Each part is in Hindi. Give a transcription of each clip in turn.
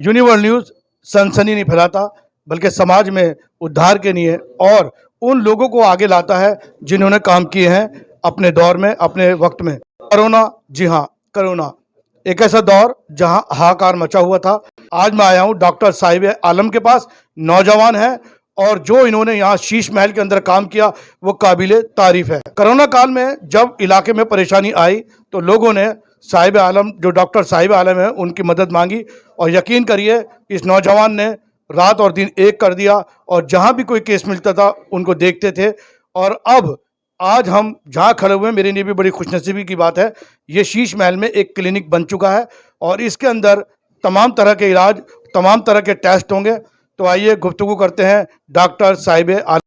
यूनिवर्ल न्यूज़ सनसनी नहीं फैलाता बल्कि समाज में उद्धार के लिए और उन लोगों को आगे लाता है जिन्होंने काम किए हैं अपने दौर में, अपने वक्त में। कोरोना, जी हाँ, कोरोना एक ऐसा दौर जहां हाहाकार मचा हुआ था। आज मैं आया हूं डॉक्टर साहिब आलम के पास। नौजवान है और जो इन्होंने यहाँ शीश महल के अंदर काम किया वो काबिले तारीफ है। कोरोना काल में जब इलाके में परेशानी आई तो लोगों ने साहिब आलम, जो डॉक्टर साहिब आलम है, उनकी मदद मांगी और यकीन करिए इस नौजवान ने रात और दिन एक कर दिया और जहां भी कोई केस मिलता था उनको देखते थे। और अब आज हम जहां खड़े हुए हैं, मेरे लिए भी बड़ी खुशनसीबी की बात है, ये शीश महल में एक क्लिनिक बन चुका है और इसके अंदर तमाम तरह के इलाज, तमाम तरह के टेस्ट होंगे। तो आइए गुफ्तगू करते हैं डॉक्टर साहिब आलम।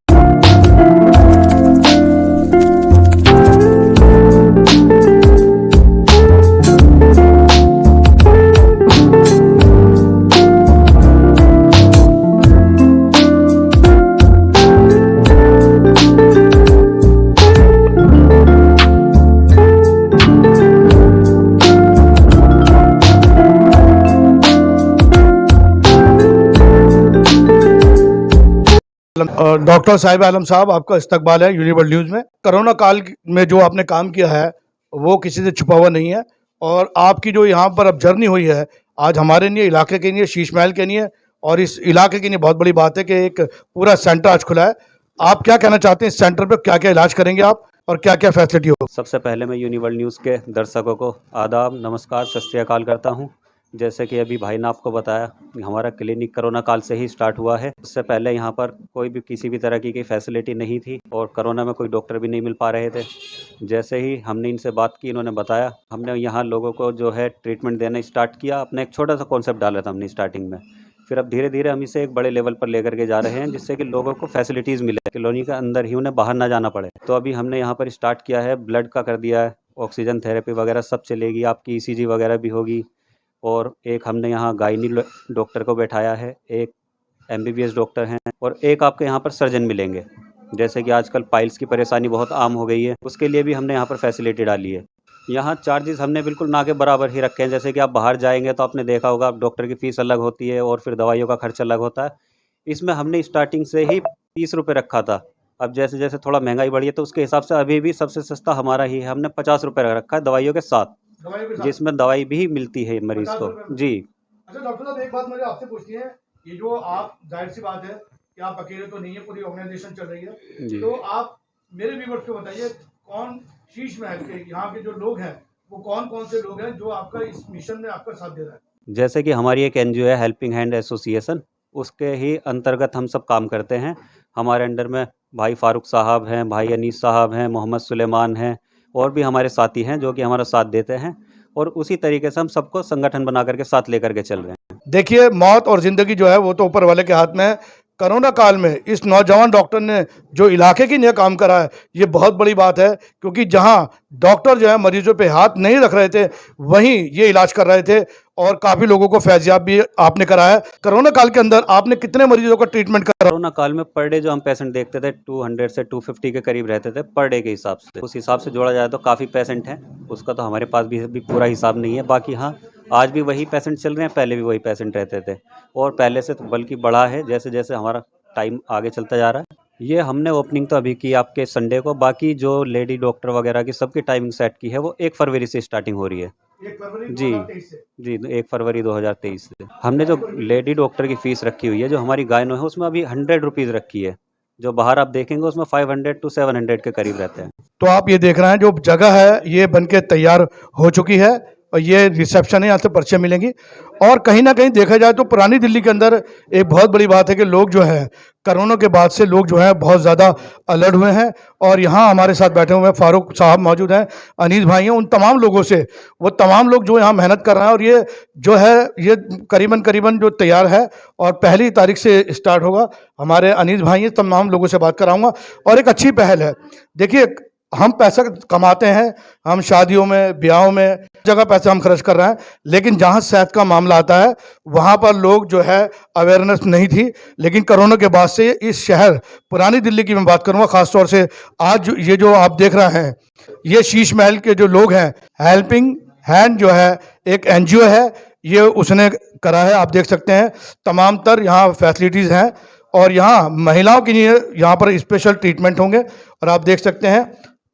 डॉक्टर साहिब आलम साहब, आपका इस्तकबाल है यूनिवर्ल न्यूज़ में। कोरोना काल में जो आपने काम किया है वो किसी से छुपा हुआ नहीं है और आपकी जो यहाँ पर अब जर्नी हुई है आज हमारे लिए, इलाके के लिए, शीश महल के लिए और इस इलाके के लिए बहुत बड़ी बात है कि एक पूरा सेंटर आज खुला है। आप क्या कहना चाहते हैं, इस सेंटर पर क्या क्या इलाज करेंगे आप और क्या क्या फैसिलिटी हो? सबसे पहले मैं यूनिवर्ल न्यूज़ के दर्शकों को आदाब, नमस्कार, सत श्री अकाल करता हूं। जैसे कि अभी भाई ने आपको बताया, हमारा क्लिनिक कोरोना काल से ही स्टार्ट हुआ है। उससे पहले यहां पर कोई भी किसी भी तरह की फैसिलिटी नहीं थी और कोरोना में कोई डॉक्टर भी नहीं मिल पा रहे थे। जैसे ही हमने इनसे बात की, इन्होंने बताया, हमने यहाँ लोगों को जो है ट्रीटमेंट देना स्टार्ट किया। अपना एक छोटा सा कॉन्सेप्ट डाला था हमने स्टार्टिंग में, फिर अब धीरे धीरे हम इसे एक बड़े लेवल पर लेकर के जा रहे हैं जिससे कि लोगों को फैसिलिटीज़ मिले, कॉलोनी के अंदर ही उन्हें बाहर ना जाना पड़े। तो अभी हमने यहाँ पर स्टार्ट किया है, ब्लड का कर दिया है, ऑक्सीजन थेरेपी वगैरह सब चलेगी, आपकी ईसीजी वगैरह भी होगी। और एक हमने यहाँ गायनी डॉक्टर को बैठाया है, एक एमबीबीएस डॉक्टर हैं और एक आपके यहाँ पर सर्जन मिलेंगे। जैसे कि आजकल पाइल्स की परेशानी बहुत आम हो गई है, उसके लिए भी हमने यहाँ पर फैसिलिटी डाली है। यहाँ चार्जेस हमने बिल्कुल ना के बराबर ही रखे हैं। जैसे कि आप बाहर जाएंगे तो आपने देखा होगा, आप डॉक्टर की फ़ीस अलग होती है और फिर दवाइयों का खर्च अलग होता है। इसमें हमने स्टार्टिंग से ही 30 रुपये रखा था। अब जैसे जैसे थोड़ा महंगाई बढ़ी है तो उसके हिसाब से अभी भी सबसे सस्ता हमारा ही है। हमने 50 रुपये रखा है दवाइयों के साथ, जिसमें दवाई भी मिलती है मरीज को। जी। अच्छा डॉक्टर साहब, एक बात मुझे आपसे पूछनी है, ये जो आप, जाहिर सी बात है कि आप अकेले तो नहीं है, पूरी ऑर्गेनाइजेशन चल रही है, तो आप मेरे व्यूअर्स को बताइए कौन शीश महल के यहाँ के जो लोग हैं वो कौन कौन से लोग हैं जो आपका इस मिशन में आपका साथ दे रहा है? जैसे कि हमारी एक एनजीओ है हेल्पिंग हैंड एसोसिएशन, उसके ही अंतर्गत हम सब काम करते हैं। हमारे अंडर में भाई फारूक साहब हैं, भाई अनीस साहब हैं, मोहम्मद सुलेमान हैं और भी हमारे साथी हैं जो कि हमारा साथ देते हैं और उसी तरीके से हम सबको संगठन बना करके साथ लेकर के चल रहे हैं। देखिए, मौत और ज़िंदगी जो है वो तो ऊपर वाले के हाथ में है। कोरोना काल में इस नौजवान डॉक्टर ने जो इलाके के लिए काम करा है ये बहुत बड़ी बात है, क्योंकि जहां डॉक्टर जो है मरीजों पे हाथ नहीं रख रहे थे वहीं ये इलाज कर रहे थे और काफ़ी लोगों को फैज़याब भी आपने कराया। कोरोना काल के अंदर आपने कितने मरीजों का ट्रीटमेंट करा? कोरोना काल में पर डे जो हम पेशेंट देखते थे 200 से 250 के करीब रहते थे पर डे के हिसाब से। उस हिसाब से जोड़ा जाए तो काफ़ी पेशेंट हैं, उसका तो हमारे पास भी पूरा हिसाब नहीं है। बाकी हाँ, आज भी वही पेशेंट चल रहे हैं, पहले भी वही पेशेंट रहते थे और पहले से तो बल्कि बढ़ा है जैसे जैसे हमारा टाइम आगे चलता जा रहा है। ये हमने ओपनिंग तो अभी की आपके संडे को, बाकी जो लेडी डॉक्टर वगैरह की सबकी टाइमिंग सेट की है वो 1 फरवरी से स्टार्टिंग हो रही है। 1 फरवरी जी 2023 से? जी, 1 फरवरी 2023 से। हमने जो लेडी डॉक्टर की फ़ीस रखी हुई है, जो हमारी गायनो है, उसमें अभी 100 रुपीज़ रखी है। जो बाहर आप देखेंगे उसमें 500 टू 700 के करीब रहते हैं। तो आप ये देख रहे हैं जो जगह है ये बनके तैयार हो चुकी है और ये रिसेप्शन है, यहाँ से पर्चे मिलेंगी। और कहीं ना कहीं देखा जाए तो पुरानी दिल्ली के अंदर एक बहुत बड़ी बात है कि लोग जो है कोरोना के बाद से लोग जो है बहुत ज़्यादा अलर्ट हुए हैं और यहाँ हमारे साथ बैठे हुए हैं फारूक साहब मौजूद हैं, अनीस भाई हैं। उन तमाम लोगों से, वो तमाम लोग जो यहाँ मेहनत कर रहे हैं और ये जो है ये करीबन करीबन जो तैयार है और 1 तारीख से स्टार्ट होगा। हमारे अनीस भाई हैं, तमाम लोगों से बात कराऊंगा। और एक अच्छी पहल है, देखिए हम पैसा कमाते हैं, हम शादियों में, ब्याहों में जगह पैसे हम खर्च कर रहे हैं, लेकिन जहां सेहत का मामला आता है वहां पर लोग जो है अवेयरनेस नहीं थी। लेकिन कोरोना के बाद से इस शहर पुरानी दिल्ली की मैं बात करूंगा, खासतौर से आज ये जो आप देख रहे हैं ये शीश महल के जो लोग हैं, हेल्पिंग हैंड जो है एक एनजीओ है, ये उसने करा है। आप देख सकते हैं तमाम तर यहाँ फैसिलिटीज़ हैं और यहाँ महिलाओं के लिए यहाँ पर स्पेशल ट्रीटमेंट होंगे और आप देख सकते हैं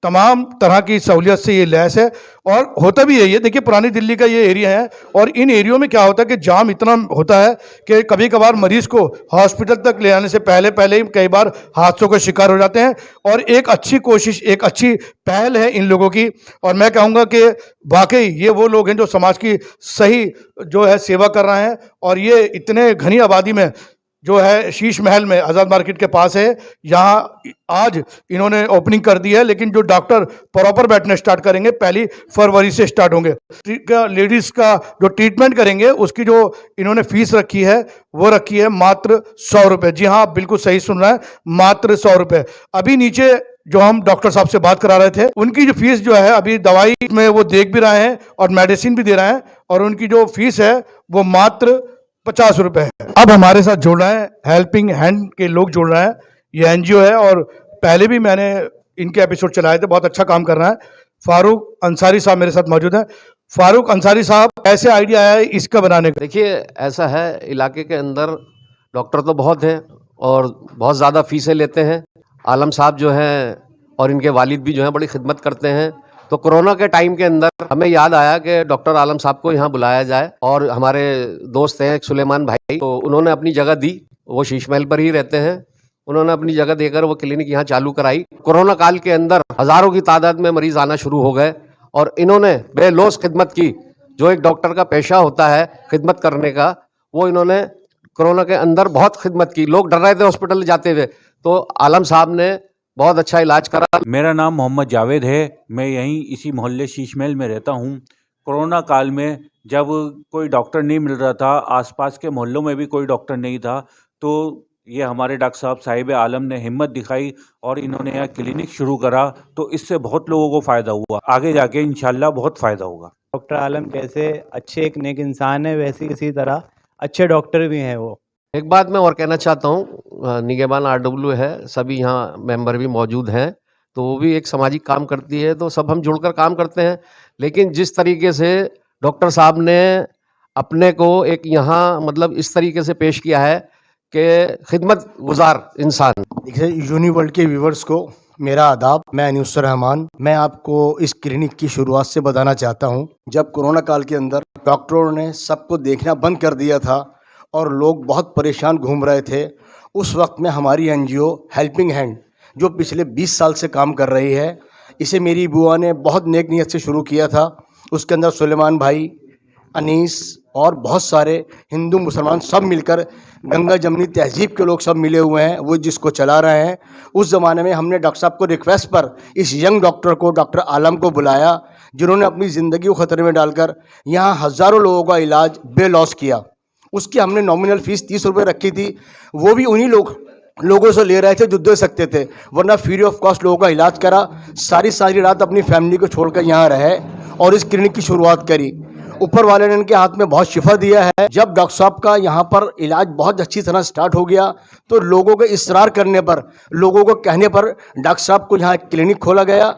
तमाम तरह की सहूलियत से ये लैस है। और होता भी है, ये देखिए पुरानी दिल्ली का ये एरिया है और इन एरियो में क्या होता है कि जाम इतना होता है कि कभी कभार मरीज को हॉस्पिटल तक ले आने से पहले पहले ही कई बार हादसों का शिकार हो जाते हैं। और एक अच्छी कोशिश, एक अच्छी पहल है इन लोगों की और मैं कहूँगा कि वाकई ये वो लोग हैं जो समाज की सही जो है सेवा कर रहे हैं। और ये इतने घनी आबादी में जो है शीश महल में आज़ाद मार्केट के पास है, यहाँ आज इन्होंने ओपनिंग कर दी है, लेकिन जो डॉक्टर प्रॉपर बैठने स्टार्ट करेंगे 1 फरवरी से स्टार्ट होंगे। लेडीज़ का जो ट्रीटमेंट करेंगे उसकी जो इन्होंने फीस रखी है वो रखी है मात्र 100 रुपये। जी हाँ, आप बिल्कुल सही सुन रहे हैं, मात्र 100 रुपये। अभी नीचे जो हम डॉक्टर साहब से बात करा रहे थे उनकी जो फीस जो है अभी दवाई में वो देख भी रहे हैं और मेडिसिन भी दे रहे हैं और उनकी जो फीस है वो मात्र 50 रुपये है। अब हमारे साथ जुड़ रहे हैं हेल्पिंग हैंड के लोग जुड़ रहे हैं। ये एनजीओ है और पहले भी मैंने इनके एपिसोड चलाए थे, बहुत अच्छा काम कर रहा है। फारूक अंसारी साहब मेरे साथ मौजूद हैं। फारूक अंसारी साहब, कैसे आइडिया आया है इसका बनाने का? देखिए, ऐसा है, इलाके के अंदर डॉक्टर तो बहुत हैं और बहुत ज़्यादा फीसें लेते हैं। आलम साहब जो हैं और इनके वालिद भी जो हैं बड़ी खिदमत करते हैं। तो कोरोना के टाइम के अंदर हमें याद आया कि डॉक्टर आलम साहब को यहाँ बुलाया जाए और हमारे दोस्त हैं एक सुलेमान भाई, तो उन्होंने अपनी जगह दी। वो शीश महल पर ही रहते हैं। उन्होंने अपनी जगह देकर वो क्लिनिक यहाँ चालू कराई। कोरोना काल के अंदर हज़ारों की तादाद में मरीज आना शुरू हो गए और इन्होंने बेलौस खिदमत की। जो एक डॉक्टर का पेशा होता है खिदमत करने का, वो इन्होंने कोरोना के अंदर बहुत खिदमत की। लोग डर रहे थे हॉस्पिटल जाते हुए, तो आलम साहब ने बहुत अच्छा इलाज करा। मेरा नाम मोहम्मद जावेद है। मैं यहीं इसी मोहल्ले शीश महल में रहता हूँ। कोरोना काल में जब कोई डॉक्टर नहीं मिल रहा था, आसपास के मोहल्लों में भी कोई डॉक्टर नहीं था, तो ये हमारे डॉक्टर साहब साहिब आलम ने हिम्मत दिखाई और इन्होंने यहाँ क्लिनिक शुरू करा। तो इससे बहुत लोगों को फ़ायदा हुआ। आगे जाके इंशाल्लाह बहुत फ़ायदा होगा। डॉक्टर आलम कैसे अच्छे एक नेक इंसान है, वैसे इसी तरह अच्छे डॉक्टर भी हैं वो। एक बात मैं और कहना चाहता हूँ, निगहबान RW है, सभी यहाँ मेंबर भी मौजूद हैं, तो वो भी एक सामाजिक काम करती है, तो सब हम जुड़कर काम करते हैं। लेकिन जिस तरीके से डॉक्टर साहब ने अपने को एक यहाँ मतलब इस तरीके से पेश किया है कि खिदमत गुजार इंसान। देखिए, यूनिवर्ल्ड के व्यूवर्स को मेरा आदाब। मैं अनूसर रहमान। मैं आपको इस क्लिनिक की शुरुआत से बताना चाहता हूँ। जब कोरोना काल के अंदर डॉक्टरों ने सबको देखना बंद कर दिया था और लोग बहुत परेशान घूम रहे थे, उस वक्त में हमारी एनजीओ हेल्पिंग हैंड जो पिछले 20 साल से काम कर रही है, इसे मेरी बुआ ने बहुत नेक नियत से शुरू किया था। उसके अंदर सुलेमान भाई, अनीस और बहुत सारे हिंदू मुसलमान सब मिलकर, गंगा जमनी तहजीब के लोग सब मिले हुए हैं, वो जिसको चला रहे हैं। उस ज़माने में हमने डॉक्टर साहब को रिक्वेस्ट पर इस यंग डॉक्टर को, डॉक्टर आलम को बुलाया, जिन्होंने अपनी ज़िंदगी को ख़तरे में डालकर यहाँ हज़ारों लोगों का इलाज बेलौस किया। उसकी हमने नॉमिनल फ़ीस 30 रुपये रखी थी। वो भी उन्हीं लोगों से ले रहे थे जो दे सकते थे, वरना फ्री ऑफ कॉस्ट लोगों का इलाज करा। सारी रात अपनी फैमिली को छोड़कर यहाँ रहे और इस क्लिनिक की शुरुआत करी। ऊपर वाले ने इनके हाथ में बहुत शिफा दिया है। जब डॉक्टर साहब का यहाँ पर इलाज बहुत अच्छी तरह स्टार्ट हो गया, तो लोगों के इसरार करने पर, लोगों को कहने पर डॉक्टर साहब को यहाँ क्लिनिक खोला गया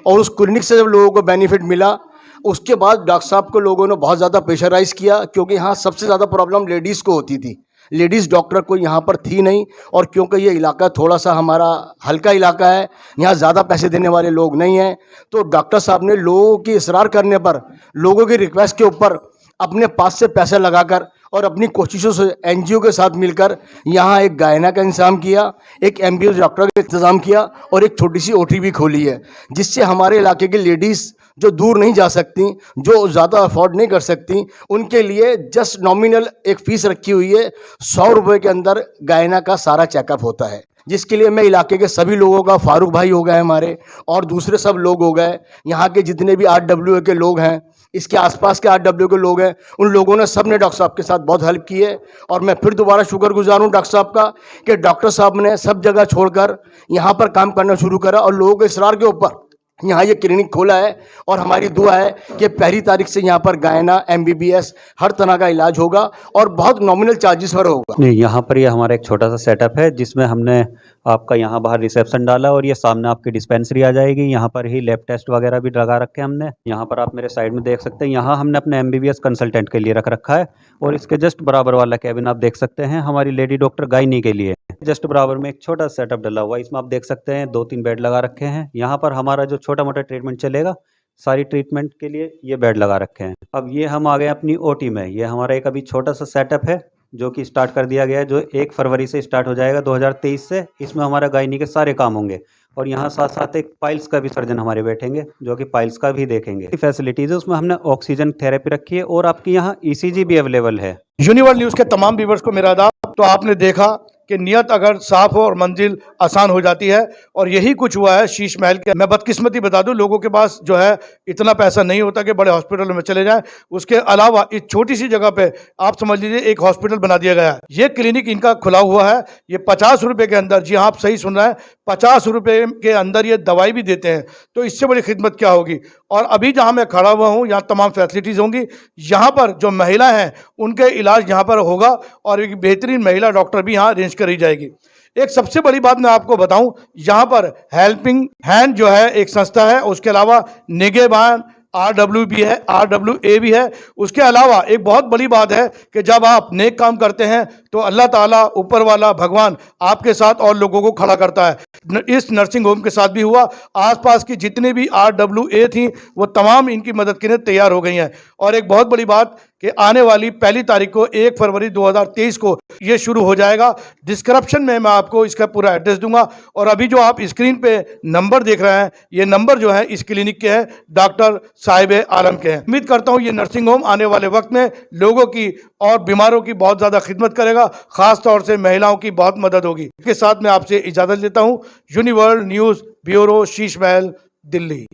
और उस क्लिनिक से जब लोगों को बेनिफिट मिला, उसके बाद डॉक्टर साहब को लोगों ने बहुत ज़्यादा प्रेशराइज़ किया, क्योंकि यहाँ सबसे ज़्यादा प्रॉब्लम लेडीज़ को होती थी। लेडीज़ डॉक्टर कोई यहाँ पर थी नहीं, और क्योंकि ये इलाका थोड़ा सा हमारा हल्का इलाका है, यहाँ ज़्यादा पैसे देने वाले लोग नहीं हैं, तो डॉक्टर साहब ने लोगों की इसरार करने पर, लोगों की रिक्वेस्ट के ऊपर अपने पास से पैसे लगाकर और अपनी कोशिशों से एनजीओ के साथ मिलकर यहाँ एक गायना का इंतज़ाम किया, एक एमबीबीएस डॉक्टर का इंतज़ाम किया और एक छोटी सी ओटी भी खोली है, जिससे हमारे इलाके की लेडीज़ जो दूर नहीं जा सकती, जो ज़्यादा अफोर्ड नहीं कर सकती, उनके लिए जस्ट नॉमिनल एक फ़ीस रखी हुई है। 100 रुपये के अंदर गायना का सारा चेकअप होता है, जिसके लिए मैं इलाके के सभी लोगों का, फारूक भाई हो गए हमारे और दूसरे सब लोग हो गए, यहाँ के जितने भी RWA के लोग हैं, इसके आसपास के RWA के लोग हैं, उन लोगों ने सब ने डॉक्टर साहब के साथ बहुत हेल्प की है। और मैं फिर दोबारा शुक्रगुजार हूँ डॉक्टर साहब का कि डॉक्टर साहब ने सब जगह छोड़कर यहाँ पर काम करना शुरू करा और लोगों के इसरार के ऊपर यहाँ ये क्लिनिक खोला है और हमारी दुआ है कि पहली तारीख से यहाँ पर गायना MBBS हर तरह का इलाज होगा और बहुत नॉमिनल चार्जेस पर होगा। नहीं, यहाँ पर ये हमारा एक छोटा सा सेटअप है जिसमें हमने आपका यहाँ बाहर रिसेप्शन डाला और ये सामने आपकी डिस्पेंसरी आ जाएगी। यहाँ पर ही लैब टेस्ट वगैरह भी लगा रखे हैं हमने। यहाँ पर आप मेरे साइड में देख सकते हैं, यहाँ हमने अपने MBBS कंसल्टेंट के लिए रख रखा है और इसके जस्ट बराबर वाला कैबिन आप देख सकते हैं हमारी लेडी डॉक्टर गायनी के लिए। जस्ट बराबर में एक छोटा सेटअप डला हुआ है, इसमें आप देख सकते हैं 2-3 बेड लगा रखे हैं। यहाँ पर हमारा जो छोटा मोटा ट्रीटमेंट चलेगा, सारी ट्रीटमेंट के लिए ये बेड लगा रखे हैं। अब ये हम आ गए अपनी OT में। ये हमारा एक अभी छोटा सा सेटअप है जो कि स्टार्ट कर दिया गया है, जो 1 फरवरी से स्टार्ट हो जाएगा 2023 से। इसमें हमारा गायनी के सारे काम होंगे और यहाँ साथ साथ एक पाइल्स का भी सर्जन हमारे बैठेंगे जो कि पाइल्स का भी देखेंगे। फैसिलिटीज़ है उसमें हमने ऑक्सीजन थेरेपी रखी है और आपकी यहाँ ECG भी अवेलेबल है। यूनिवर्सल न्यूज़ के तमाम व्यूवर्स को मेरा आदाब। तो आपने देखा कि नियत अगर साफ हो और मंजिल आसान हो जाती है, और यही कुछ हुआ है शीश महल के। मैं बदकिस्मती बता दूं, लोगों के पास जो है इतना पैसा नहीं होता कि बड़े हॉस्पिटल में चले जाएं। उसके अलावा इस छोटी सी जगह पे आप समझ लीजिए एक हॉस्पिटल बना दिया गया है। ये क्लिनिक इनका खुला हुआ है। ये 50 रुपए के अंदर, जी हाँ आप सही सुन रहे हैं, 50 रुपए के अंदर ये दवाई भी देते हैं। तो इससे बड़ी खिदमत क्या होगी। और अभी जहाँ मैं खड़ा हुआ हूँ यहाँ तमाम फैसिलिटीज़ होंगी। यहाँ पर जो महिला हैं उनके इलाज यहाँ पर होगा और एक बेहतरीन महिला डॉक्टर भी यहाँ अरेंज करी जाएगी। एक सबसे बड़ी बात मैं आपको बताऊं, यहाँ पर हेल्पिंग हैंड जो है एक संस्था है, उसके अलावा निगहबान RW भी है, RWA भी है। उसके अलावा एक बहुत बड़ी बात है कि जब आप नेक काम करते हैं तो अल्लाह ताला, ऊपर वाला भगवान आपके साथ और लोगों को खड़ा करता है। इस नर्सिंग होम के साथ भी हुआ। आसपास की जितनी भी RWA थी वो तमाम इनकी मदद के लिए तैयार हो गई हैं। और एक बहुत बड़ी बात कि आने वाली पहली तारीख को 1 फरवरी 2023 को ये शुरू हो जाएगा। डिस्क्रिप्शन में मैं आपको इसका पूरा एड्रेस दूंगा और अभी जो आप स्क्रीन पे नंबर देख रहे हैं, ये नंबर जो है इस क्लिनिक के हैं, डॉक्टर साहिब आलम के हैं। उम्मीद करता हूँ ये नर्सिंग होम आने वाले वक्त में लोगों की और बीमारों की बहुत ज़्यादा खिदमत करेगा, खास तौर से महिलाओं की बहुत मदद होगी। इसके साथ मैं आपसे इजाज़त लेता हूँ। Universal news bureau, Sheesh Mahal, Delhi.